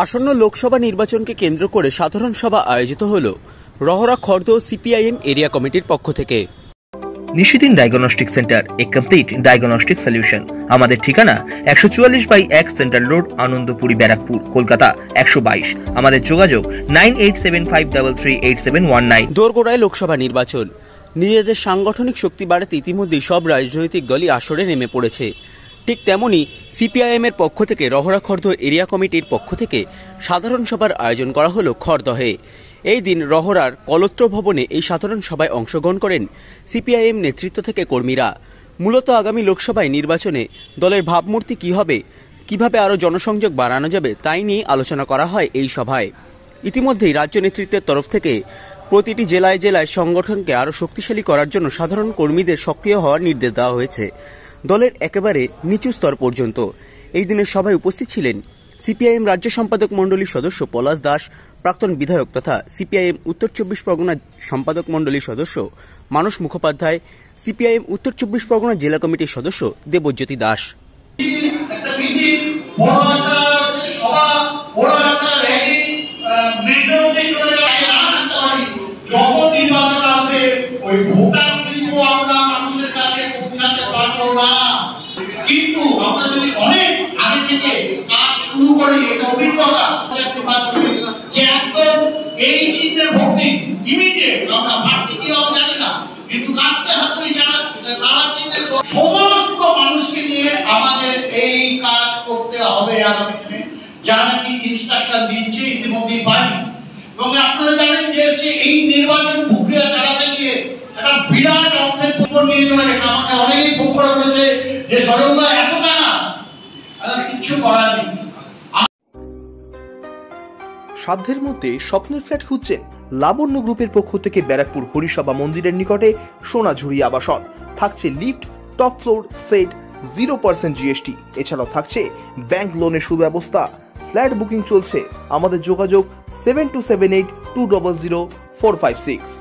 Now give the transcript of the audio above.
আসন্ন লোকসভা নির্বাচনকে কেন্দ্র করে সাধারণ সভা আয়োজিত হল রহরা খর্দ সিপিআইএম এরিয়া কমিটির পক্ষ থেকে। নিশিদিন ডায়াগনস্টিক সেন্টার, এ কমপ্লিট ডায়াগনস্টিক সলিউশন। আমাদের ঠিকানা 144/1 সেন্ট্রাল রোড, আনন্দপুরি, ব্যারাকপুর, কলকাতা 122। আমাদের যোগাযোগ 9875338719। দোরগোড়ায় লোকসভা নির্বাচন, নিজেদের সাংগঠনিক শক্তি বাড়াতে ইতিমধ্যেই সব রাজনৈতিক দলই আসরে নেমে পড়েছে। ঠিক তেমনি সিপিআইএম এর পক্ষ থেকে রহরা খর্দ এরিয়া কমিটির পক্ষ থেকে সাধারণ সভার আয়োজন করা হলো খড়দহে। এই দিন রহরার কলত্র ভবনে এই সাধারণ সভায় অংশগ্রহণ করেন সিপিআইএম নেতৃত্ব থেকে কর্মীরা। মূলত আগামী লোকসভায় নির্বাচনে দলের ভাবমূর্তি কি হবে, কিভাবে আরও জনসংযোগ বাড়ানো যাবে তাই নিয়ে আলোচনা করা হয় এই সভায়। ইতিমধ্যেই রাজ্য নেতৃত্বের তরফ থেকে প্রতিটি জেলায় জেলায় সংগঠনকে আরও শক্তিশালী করার জন্য সাধারণ কর্মীদের সক্রিয় হওয়ার নির্দেশ দেওয়া হয়েছে, দলের একেবারে নিচু স্তর পর্যন্ত। এই দিনের সভায় উপস্থিত ছিলেন সিপিআইএম রাজ্য সম্পাদক মণ্ডলীর সদস্য পলাশ দাস, প্রাক্তন বিধায়ক তথা সিপিআইএম উত্তর 24 পরগনা সম্পাদক মণ্ডলীর সদস্য মানস মুখোপাধ্যায়, সিপিআইএম উত্তর 24 পরগনা জেলা কমিটির সদস্য দেবজ্যোতি দাস। কিন্তু আমরা যদি অনেক আগে থেকে কাজ শুরু করি, এটা অভিজ্ঞতা যে একদম এই চিন্তার ভক্তি ইমিডিয়েট আমরা ভাবতে কি হবে জানি না, কিন্তু কাজটা হাতই জানা তারা চিন্তা সমস্ত মানুষকে নিয়ে আমাদের এই কাজ করতে হবে আগামী দিনে, যা নাকি ইনস্ট্রাকশন দিচ্ছে ইতিমধ্যেই পারি। এবং আপনারা জানেন যে এই নির্বাচন প্রক্রিয়া চালাতে গিয়ে একটা বিরাট অর্থের পুকুর নিয়ে চলে গেছে। আমাকে অনেকেই ফোন করে বলেছে যে সরলদা এত টাকা, কিছু করার নেই। সাধ্যের মধ্যে স্বপ্নের ফ্ল্যাট খুঁজছেন? লাবণ্য গ্রুপের পক্ষ থেকে ব্যারাকপুর হরিসভা মন্দিরের নিকটে সোনাঝুরি আবাসন। থাকছে lift, top floor, set, 0% GST. এছাড়াও থাকছে ব্যাংক লোনের সুব্যবস্থা। ফ্ল্যাট বুকিং চলছে। আমাদের যোগাযোগ 7278200456।